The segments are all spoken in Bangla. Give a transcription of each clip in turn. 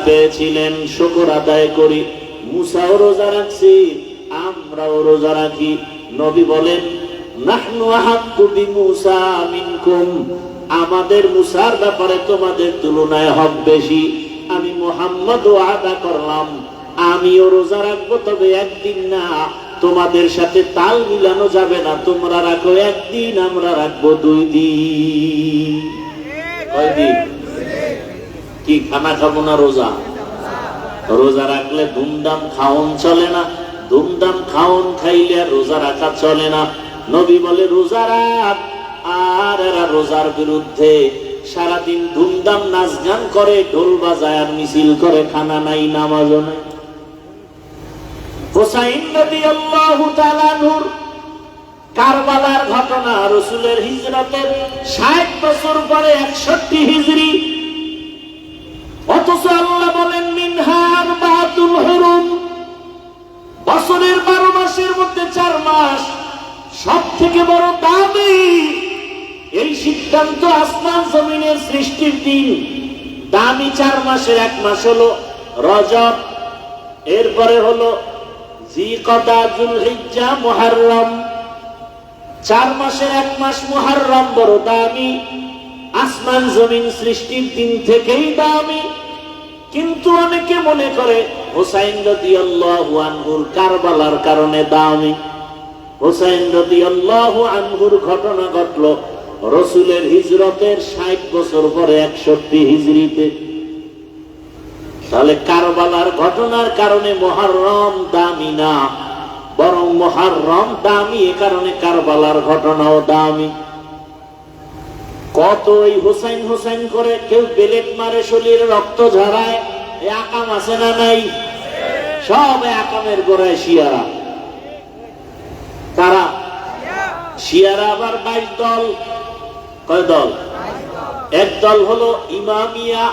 পেয়েছিলেন, শুকর আদায় করি। মুসাও রোজা রাখছি, আমরাও রোজা রাখি। নবী বলেন, নাহনু আহাক্কু বিমূসা মিনকুম, আমাদের মুসার ব্যাপারে তোমাদের তুলনায় হক বেশি। আমি মুহাম্মদ ওয়াদা করলাম আমিও রোজা রাখবো, তবে একদিন না, তোমাদের সাথে তাল মিলানো যাবে না। তোমরা রাখো একদিন, আমরা রাখবো 2 দিন। কয়দিন? কি খানা খাবো না রোজা? রোজা রাখলে ধুমধাম খাওন চলে না, ধুমধাম খাওন খাইলে আর রোজা রাখা চলে না। নবী বলে রোজা রাখ, আর এরা রোজার বিরুদ্ধে সারাদিন ধুমধাম নাচ গান করে, ঢোল বাজায় আর মিছিল করে, খানা নাই, নামাজও নাই। হুসাইন রাদিয়াল্লাহু তাআলা নূর কারবালার ঘটনা, রাসূলের হিজরতের 60 বছর পরে 61 হিজরি, অথচ আল্লাহ বলেন মিনহা আরবাতুল হুরুম, বছরের 12 মাসের মধ্যে 4 মাস সব থেকে বড় দামি। এই সিদ্ধান্ত আসমান জমিনের সৃষ্টির দিন। দামি 4 মাসের 1 মাস হলো রজব, এরপরে হলো জিকদা, যুলহিজ্জা, মুহররম। 4 মাসের 1 মাস মুহররম বড় দামি, আসমান জমিন সৃষ্টির দিন থেকেই দামি। কিন্তু অনেকে মনে করে হুসাইন রাদিয়াল্লাহু আনহুর কারবালার কারণে দামি। হুসাইন রাদিয়াল্লাহু আনহুর ঘটনা ঘটল রাসূলের হিজরতের 60 বছর পরে 61 হিজরিতে। তাহলে কারবালার ঘটনার কারণে মুহররম দামি না, বরং মুহররম দামি এ কারণে কারবালার ঘটনাও দামি। কত এই হুসাইন হুসাইন করে কেউ বেলেট মারে, শরীরে রক্ত ঝরায়, এ আকাম আছে না নাই? সব আকামের গোড়ায় শিয়ারা। তারা শিয়ারা আবার 22 দল। কয় দল? এক দল হলো ইমামিয়া,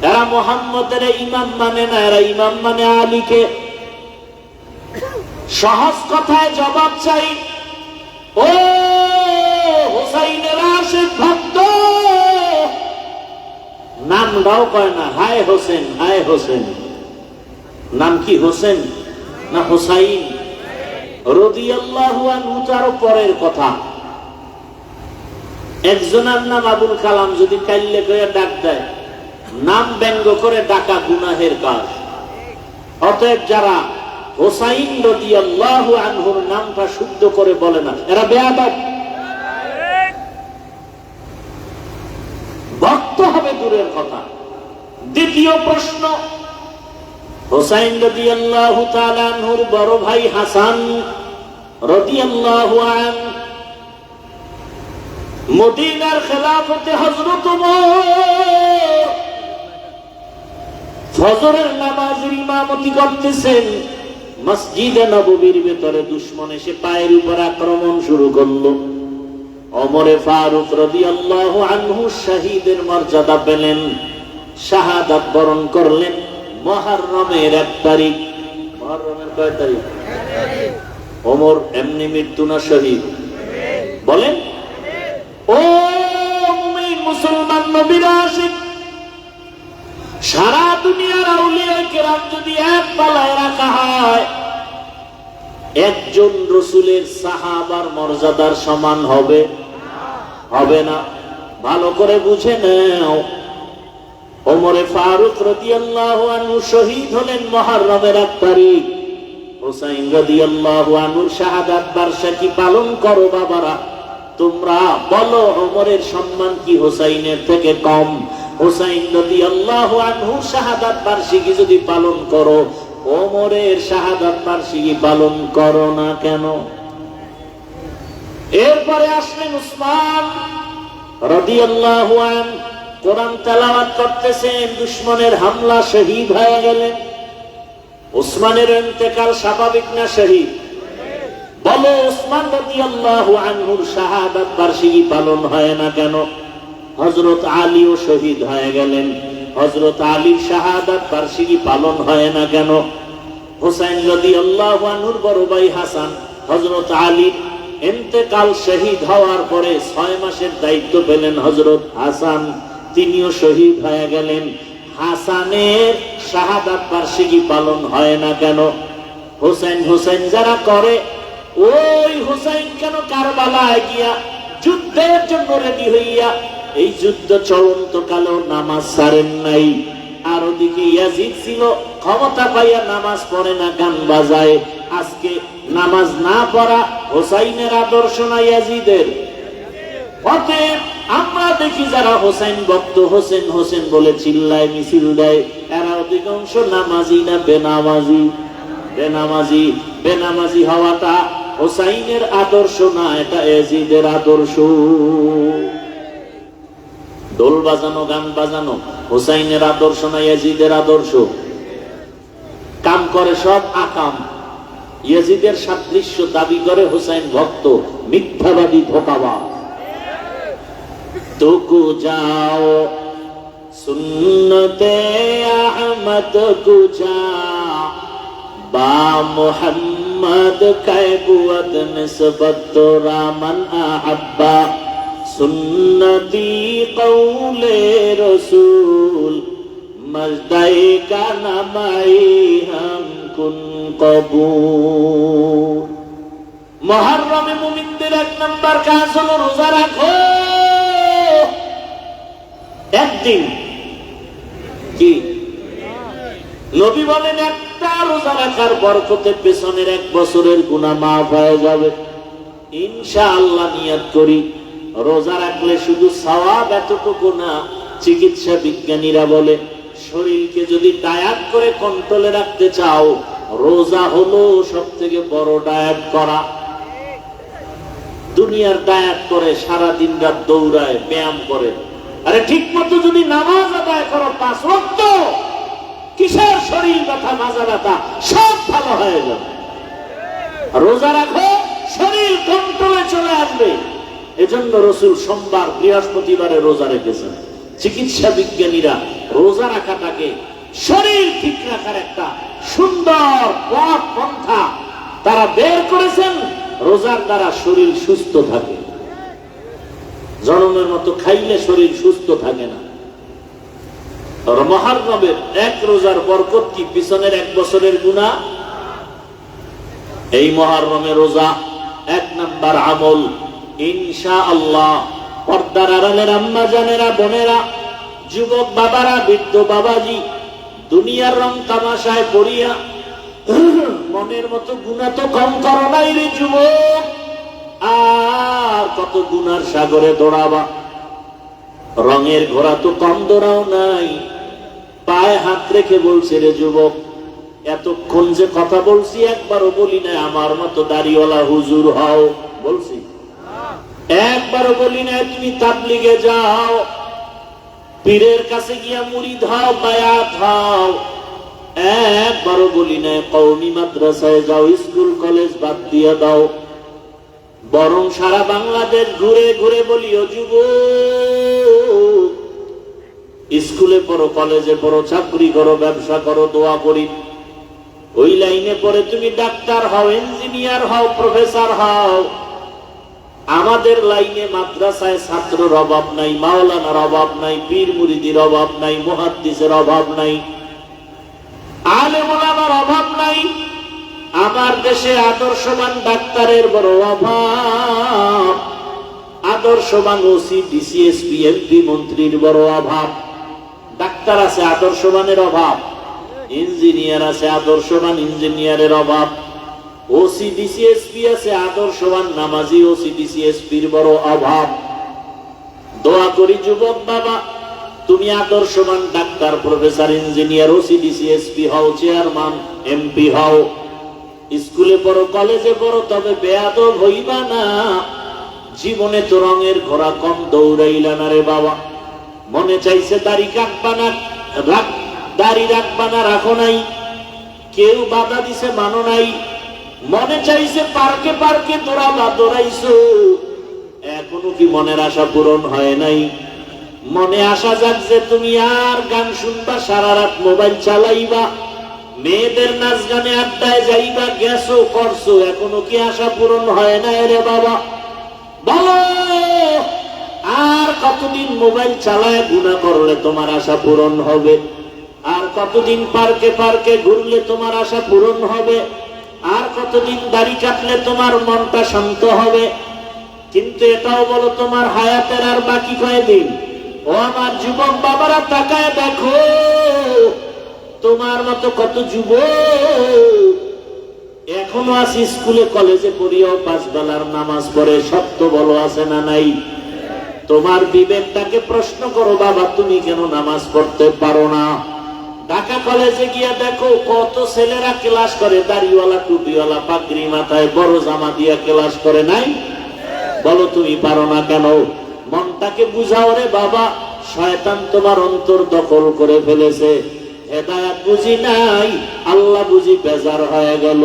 এরা মুহাম্মদের ইমাম মানে না, এরা ইমাম মানে আলীকে। সহজ কথায় জবাব চাই, ও হুসাইনের আশিক ভক্ত, নামটাও কয় না, হায় হোসেন, হায় হোসেন। নাম কি হোসেন না হুসাইন? রাদিয়াল্লাহু আনহু তার পরের কথা। একজনের নাম আবুল কালাম যদি কাইল্লে করে ডাক দেয়, নাম ব্যঙ্গ করে ডাকা গুনাহের কাজ। অতএব যারা হুসাইন রাদিয়াল্লাহু আনহুর নামটা শুদ্ধ করে বলে না, এরা বেয়াদব। ভক্ত হবে দূরের কথা। দ্বিতীয় প্রশ্ন, হুসাইন রাদিয়াল্লাহু তাআলা আনহুর বড় ভাই হাসান রাদিয়াল্লাহু আনহু মদিনার খেলাফতে হযরত ওমর ফজরের নামাজের ইমামতি করতেছেন। মসজিদে নববীর ভেতরে দুশমন এসে পায়ের উপর আক্রমণ শুরু করলো। ওমরে ফারুক রাদিয়াল্লাহু আনহু শহীদের মর্যাদা পেলেন, শাহাদাত বরণ করলেন মুহররমের 1 তারিখ। মুহররমের কয় তারিখ? 1 তারিখ। ওমর এমনি মৃত্যু না শহীদ? বলেন। ও মুমিন মুসলমান নবীর আশিক, সারা দুনিয়ার আউলিয়া কেরাম যদি এক পালায় রাখা হয়, একজন রাসূলের সাহাবার মর্যাদার সমান হবে? হবে না। ভালো করে বুঝে নাও, ওমরে ফারুক রাদিয়াল্লাহু আনহু শহীদ হলেন মুহররমের 1 তারিখ। হুসাইন রাদিয়াল্লাহু আনহুর শাহাদাত বার্ষিকী পালন করো বাবারা। তোমরা বলো ওমরের সম্মান কি হুসাইনের থেকে কম? হুসাইন রাদিয়াল্লাহু আনহুর শাহাদাত বার্ষিকী যদি পালন করো, ওমরের শাহাদাত বার্ষিকী পালন করো না কেন? এরপরে আসলেন উসমান রাদিয়াল্লাহু আনহু, কোরআন তেলাওয়াত করতেছেন, দুশমনের হামলা, শহীদ হয়ে গেলেন। উসমানের ইন্তেকাল স্বাভাবিক না শহীদ? বলো উসমান রাদিয়াল্লাহু আনহুর শাহাদাত বার্ষিকী পালন হয় না কেন? হযরত আলীও শহীদ হয়ে গেলেন, হযরত আলীর শাহাদাত বার্ষিকী পালন হয় না কেন? হুসাইন রাদিয়াল্লাহু আনহুর বড় ভাই হাসান হযরত আলীর ইন্তেকাল, শহীদ হওয়ার পরে 6 মাসের দায়িত্ব পেলেন হযরত হাসান, তিনিও শহীদ হয়ে গেলেন। হাসানের শাহাদাত বার্ষিকী পালন হয় না কেন? হোসেন হোসেন যারা করে, ওই হোসেন কেন কারবালায় গিয়া যুদ্ধের জন্য রেডি হইয়া এই যুদ্ধ চলন্ত কালেও নামাজ ছাড়েন নাই? আর ওদিকে ইয়াজিদ ছিল, ক্ষমতা পাইয়া নামাজ পড়ে না, গান বাজায়। আজকে নামাজ না পড়া হোসাইনের আদর্শ না ইয়াজিদের? অতএব আমরা দেখি যারা হোসেন ভক্ত, হোসেন হোসেন বলে চিল্লায়, মিছিল দেয়, এরা অধিকাংশ নামাজি না বেনামাজি? বেনামাজি। বেনামাজি হওয়াটা হোসাইনের আদর্শ না, এটা ইয়াজিদের আদর্শ। দোল বাজানো, গান বাজানো হোসাইনের আদর্শ না ইয়াজিদের আদর্শ? কাম করে সব আকাম, ইয়াজিদের সাদৃশ্য দাবি করে হোসাইন ভক্ত, মিথ্যাবাদী, ধোঁকাবাজ। তুকু যাও সুন্নতে আহমদ কুজা বা মুহাম্মদ কায়বুয়াত নিসবত রামান আহাব্বা সুন্নতি কৌলে রসুল মজদাই কানা মাই হাম কুন কবুল। মুহররমে মুমিনদের 1 নাম্বার কাজ হলো রোজা রাখো। একদিন কি নবী বলেন, একটা রোজা রাখার বরকতে পেছনের 1 বছরের গুনাহ মাফ হয়ে যাবে ইনশাআল্লাহ। নিয়ত করি, রোজা রাখলে শুধু সওয়াব এতটুকু না, চিকিৎসা বিজ্ঞানীরা বলে শরীরকে যদি ডায়েট করে কন্ট্রোলে রাখতে চাও, রোজা হলো সবথেকে বড় ডায়েট করা। দুনিয়ার ডায়েট করে, সারা দিন রাত দৌড়ায়, ব্যায়াম করে। আরে ঠিক মতো যদি নামাজ আদায় করো 5 ওয়াক্ত, কিসের শরীর ব্যথা, মাজা ব্যথা, সব ভালো হয়ে যাবে। রোজা রাখো, শরীর কন্ট্রোলে চলে আসবে। এজন্য রাসূল সোমবার, বৃহস্পতিবারে রোজা রেখেছেন। চিকিৎসা বিজ্ঞানীরা রোজা রাখাটাকে শরীর ঠিক রাখার একটা সুন্দর পথ পন্থা তারা বের করেছেন। রোজার দ্বারা শরীর সুস্থ থাকে। জনমের মতো খাইলে শরীর সুস্থ থাকে না। মুহররমের 1 রোজার বরকত কি? পিছনের 1 বছরের গুনাহ। এই মুহররমে রোজা 1 নাম্বার আমল ইনশাআল্লাহ। পর্দার আড়ালের আম্মা জানেরা, বোনেরা, যুবক বাবারা, বৃদ্ধ বাবাজি, দুনিয়ার রং তামাশায় পড়িয়া মনের মতো গুনাহ তো কম করো নাই রে যুবক। আর কত গুনার সাগরে দৌড়াবা। রঙের ঘোড়া তো কম দৌড়াও নাই। পায়ে হাত রেখে বলছে রে যুবক, এতক্ষণ যে কথা বলছি একবারও বলি না আমার মতো দাড়িওয়ালা হুজুর হও। বলছি? একবারও বলি না তুমি তাবলিগে যাও, পীরের কাছে গিয়া মুরিদ হও, বায়াত হও। একবারও বলি না কওমি মাদ্রাসায় যাও, স্কুল কলেজ বাদ দিয়ে দাও। বরং সারা বাংলাদেশ ঘুরে ঘুরে বলি, ও যুবক, স্কুলে পড়ো, কলেজে পড়ো, চাকরি করো, ব্যবসা করো, দোয়া করি। ওই লাইনে পড়ে তুমি ডাক্তার হও, ইঞ্জিনিয়ার হও, প্রফেসর হও। আমাদের লাইনে মাদ্রাসায় ছাত্রের অভাব নাই, মাওলানার অভাব নাই, পীর মুরিদির অভাব নাই, মুহাদ্দিসের অভাব নাই, আলেম ওলামার অভাব নাই। আমার দেশে আদর্শবান ডাক্তারের বড় অভাব, আদর্শবান ওসি, ডিসি, এসপি, এমপি, মন্ত্রীর বড় অভাব। ডাক্তার আছে, আদর্শবানের অভাব। ইঞ্জিনিয়ার আছে, আদর্শবান ইঞ্জিনিয়ারের অভাব। ওসি, ডিসি, এসপি আছে, আদর্শবান নামাজি ওসি, ডিসি, এসপির বড় অভাব। দোয়া করি যুবক বাবা, তুমি আদর্শবান doctor, professor, engineer, OC, DC, SP হও, চেয়ারম্যান, এমপি হও। স্কুলে পড়ো, কলেজে পড়ো, তবে বেয়াদব হইবা না। জীবনে তো রঙের ঘোড়া কম দৌড়াইলা না রে বাবা। মনে চাইছে দাড়ি কাটবা না, দাড়ি রাখবা না, রাখো নাই। কেউ বাধা দিছে, মানো নাই। মনে চাইছে পার্কে পার্কে দৌড়াবা, দৌড়াইছো। এখনো কি মনের আশা পূরণ হয় নাই? মনে আশা যাক যে তুমি আর গান শুনবা, সারা রাত মোবাইল চালাইবা, মেয়েদের নাচ গানে আড্ডায় যাইবা, গেছো, করছো। এখনো কি আশা পূরণ হয় না রে বাবা? বলো, আর কতদিন মোবাইল চালায় গুনাহ করলে তোমার আশা পূরণ হবে? আর কতদিন পার্কে পার্কে ঘুরলে তোমার আশা পূরণ হবে, আর কতদিন দাড়ি কাটলে তোমার মনটা শান্ত হবে। কিন্তু এটাও বলো, তোমার হায়াতের আর বাকি কয়দিন? ও আমার যুবক বাবারা, তাকায় দেখো তোমার মতো কত যুবক এখনো আছে স্কুলে কলেজে পড়িয়াও 5 বেলার নামাজ পড়ে। সত্য বলো, আছে না নাই? তোমার বিবেকটাকে প্রশ্ন করো, বাবা তুমি কেন নামাজ পড়তে পারো না? ঢাকা কলেজে গিয়া দেখো কত ছেলেরা ক্লাস করে, দাড়িওয়ালা টুপিওয়ালা পাগড়ি মাথায় বড় জামা দিয়া ক্লাস করে, নাই? বলো তুমি পারো না কেন? মনটাকে বুঝাও রে বাবা, শয়তান তোমার অন্তর দখল করে ফেলেছে। হেদায়েত বুঝি নাই, আল্লাহ বুঝি বেজার হয়ে গেল।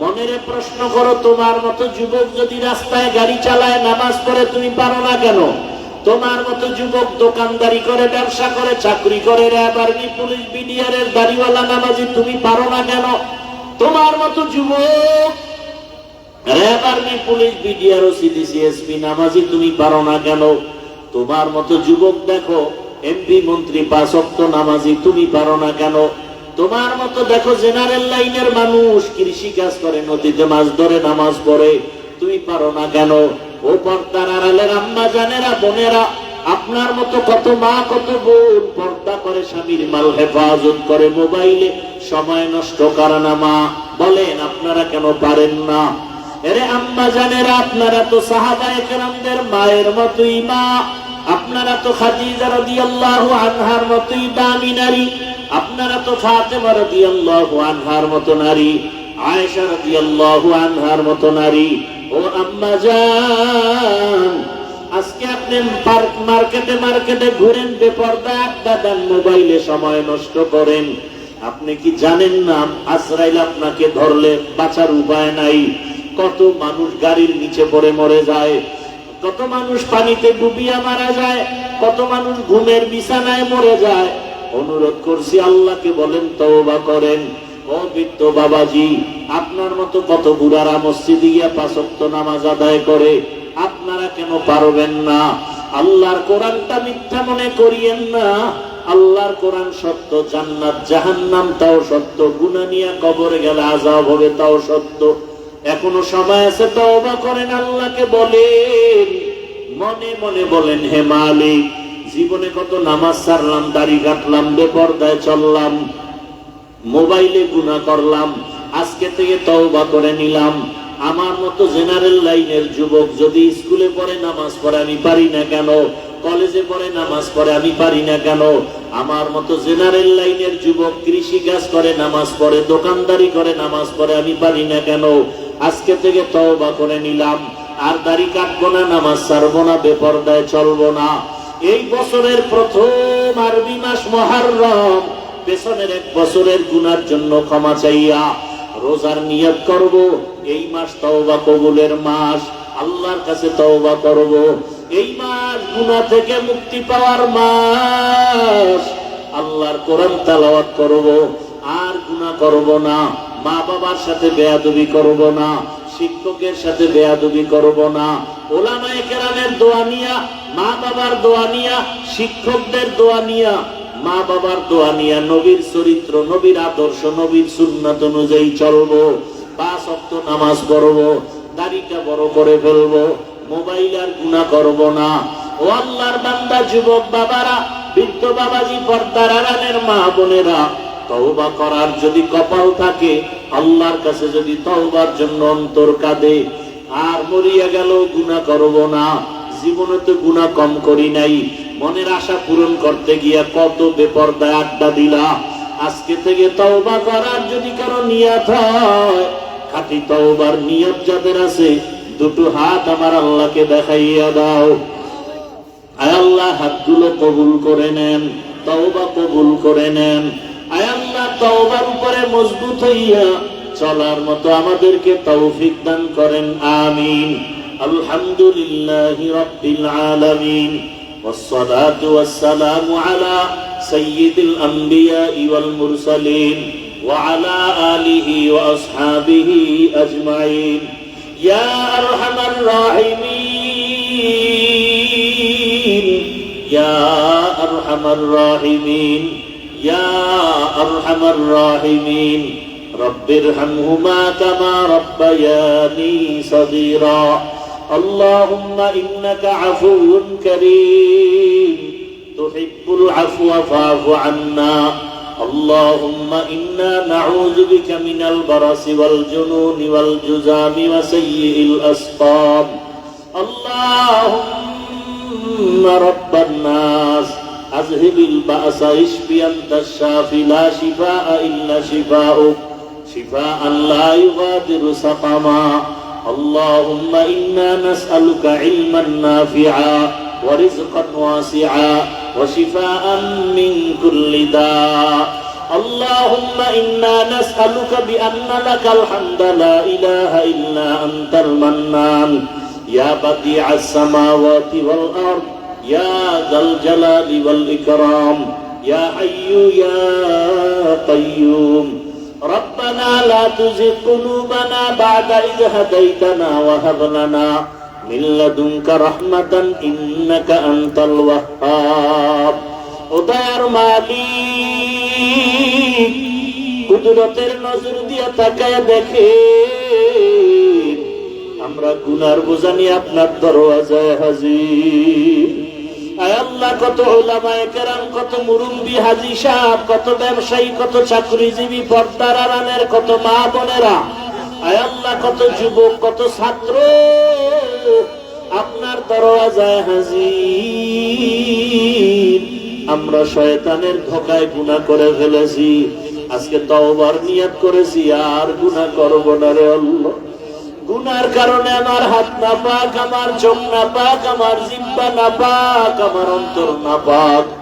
মনেরে প্রশ্ন করো, তোমার মতো যুবক যদি রাস্তায় গাড়ি চালায় নামাজ পড়ে, তুমি পারো না কেন? তোমার মতো যুবক দোকানদারি করে, ব্যবসা করে, চাকরি করে, র্যাব আর্মি পুলিশ বিডিআরের দাড়িওয়ালা নামাজি, তুমি পারো না কেন? তোমার মতো যুবক র্যাব আর্মি পুলিশ বিডিআর ও সিডিসিএসপি নামাজি, তুমি পারো না কেন? তোমার মতো যুবক দেখো এমপি মন্ত্রী 5 ওয়াক্ত নামাজি, তুমি পারো না কেন? তোমার মতো দেখো জেনারেল লাইনের মানুষ কৃষি কাজ করে, নদীতে মাছ ধরে, নামাজ পড়ে, তুমি পারো না কেন? ও পর্দার আড়ালের আম্মা জানেরা, বোনেরা, আপনার মতো কত মা কত বোন পর্দা করে, স্বামীর মাল হেফাজত করে, মোবাইলে সময় নষ্ট করে না। মা বলেন আপনারা কেন পারেন না? এরে আম্মা জানেরা, আপনারা তো সাহাবায়ে কেরামদের মায়ের মতোই মা, আপনারা তো খাদিজা রাদিয়াল্লাহু আনহার মতোই দামি নারী, আপনারা তো ফাতেমা রাদিয়াল্লাহু আনহার মতো নারী, আয়েশা রাদিয়াল্লাহু আনহার মতো নারী। ও আম্মা জান, আজকে আপনি মার্কেটে মার্কেটে ঘুরেন, বেপরদা আড্ডা দেন, মোবাইলে সময় নষ্ট করেন। আপনি কি জানেন না আজরাইল আপনাকে ধরলে বাঁচার উপায় নাই? কত মানুষ গাড়ির নিচে পড়ে মরে যায়, কত মানুষ পানিতে ডুবিয়া মারা যায়, কত মানুষ ঘুমের বিছানায় মরে যায়। অনুরোধ করছি আল্লাহকে বলেন, তওবা করেন। ও বৃদ্ধ বাবাজি, আপনার মতো কত বুড়ারা মসজিদে গিয়া 5 ওয়াক্ত নামাজ আদায় করে, আপনারা কেন পারবেন না? আল্লাহর কোরআনটা মিথ্যা মনে করিয়েন না। আল্লাহর কোরআন সত্য, জান্নাত জাহান্নাম তাও সত্য, গুনাহ নিয়ে কবরে গেলে আযাব হবে তাও সত্য। এখনো সময় আছে, তওবা করেন, আল্লাহকে বলেন, মনে মনে বলেন, হে মালিক, জীবনে কত নামাজ ছাড়লাম, দাড়ি কাটলাম, বেপরদায় চললাম, মোবাইলে গুনাহ করলাম, আজকে থেকে তওবা করে নিলাম। আমার মতো জেনারেল লাইনের যুবক যদি স্কুলে পড়ে নামাজ পড়ে, আমি পারি না কেন? কলেজে পড়ে নামাজ পড়ে, আমি পারি না কেন? আমার মতো জেনারেল লাইনের যুবক কৃষি কাজ করে নামাজ পড়ে, দোকানদারি করে নামাজ পড়ে, আমি পারি না কেন? আজকে থেকে তওবা করে নিলাম, আর দাড়ি কাটবো না, নামাজ ছাড়বো না, বেপরদায় চলবো না। এই বছরের প্রথম আরবি মাস মুহররম, পেছনের 1 বছরের গুনার জন্য ক্ষমা চাইয়া রোজার নিয়ত করব। এই মাস তওবা কবুলের মাস, আল্লাহর কাছে তওবা করব। এই মাস গুনাহ থেকে মুক্তি পাওয়ার মাস, আল্লাহর কোরআন তেলাওয়াত করব, আর গুনাহ করব না, মা বাবার সাথে বেয়াদবি করব না, শিক্ষকের সাথে বেয়াদবি করব না, ওলামায়ে কেরামের দোয়া নিয়া, মা বাবার দোয়া নিয়া, শিক্ষকদের দোয়া নিয়া, মা বাবার দোয়া নিয়া, নবীর চরিত্র, নবীর আদর্শ, নবীর সুন্নাত অনুযায়ী চলবো, 5 ওয়াক্ত নামাজ পড়বো, দাড়িটা বড় করে ফেলবো, মোবাইল আর গুনাহ করব না। ও আল্লাহর বান্দা, যুবক বাবারা, বৃদ্ধ বাবাজি, পর্দার আড়ালের মা বোনেরা, তওবা করার যদি কপাল থাকে, আল্লাহর কাছে যদি তওবার জন্য অন্তর কাঁদে, আর মরিয়া গেল গুনাহ করব না। জীবনে তো গুনাহ কম করি নাই, মনের আশা পূরণ করতে গিয়া কত বেপরদায় আড্ডা দিলা। আজকে থেকে তওবা করার যদি কারো নিয়ত হয়, খাঁটি তওবার নিয়ত যাদের আছে, 2টো হাত আমার আল্লাহকে দেখাইয়া দাও। আয় আল্লাহ, হাতগুলো কবুল করে নেন, তওবা কবুল করে নেন। আয় আল্লাহ, তওবার উপরে মজবুত হইয়া চলার মতো আমাদেরকে তৌফিক দান করেন, আমিন। আলহামদুলিল্লাহি রাব্বিল আলামিন, والصلاة والسلام على سيد الأنبياء والمرسلين وعلى آله وأصحابه أجمعين يا أرحم الراحمين يا أرحم الراحمين يا আরহামার রাহিমিন রব্বিরহামহুমা কামা রাব্বায়ানি সগীরা আল্লাহুম্মা ইন্নাকা আফুউন কারীম তুহিব্বুল আফওয়া ফা'ফু আন্না اللهم إنا نعوذ بك من البرص والجنون والجذام وسيء الأسقام اللهم رب الناس أذهب البأس اشف أنت الشافي لا شفاء إلا شفاؤك شفاء لا يغادر سقما اللهم إنا نسألك علما نافعا ورزقا واسعا وشفاء من كل داء اللهم إنا نسألك بأن لك الحمد لا إله إلا أنت المنان يا بديع السماوات والأرض يا ذا الجلال والإكرام يا حي يا قيوم ربنا لا تزغ قلوبنا بعد إذ هديتنا وهب لنا من لدنك رحمة إنك أنت الوهاب উদার মালিক কুদরতের নজর দিয়ে তাকায় দেখে আমরা গুনার বোঝা নিয়ে আপনার দরওয়াজায় হাজির। আয় আল্লাহ, কত উলামায়ে কেরাম, কত মুরব্বি হাজী সাহেব, কত ব্যবসায়ী, কত চাকরিজীবী, পর্দার আড়ালের কত মা বোনেরা, আয় আল্লাহ, কত যুবক, কত ছাত্র আপনার দরওয়াজায় হাজির। আমরা শয়তানের ধোঁকায় গুনাহ করে ফেলেছি, আজকে তওবার নিয়ত করেছি আর গুনাহ করব না রে আল্লাহ। গুনার কারণে আমার হাত নাপাক, আমার চোখ নাপাক, আমার জিহ্বা নাপাক, আমার অন্তর নাপাক।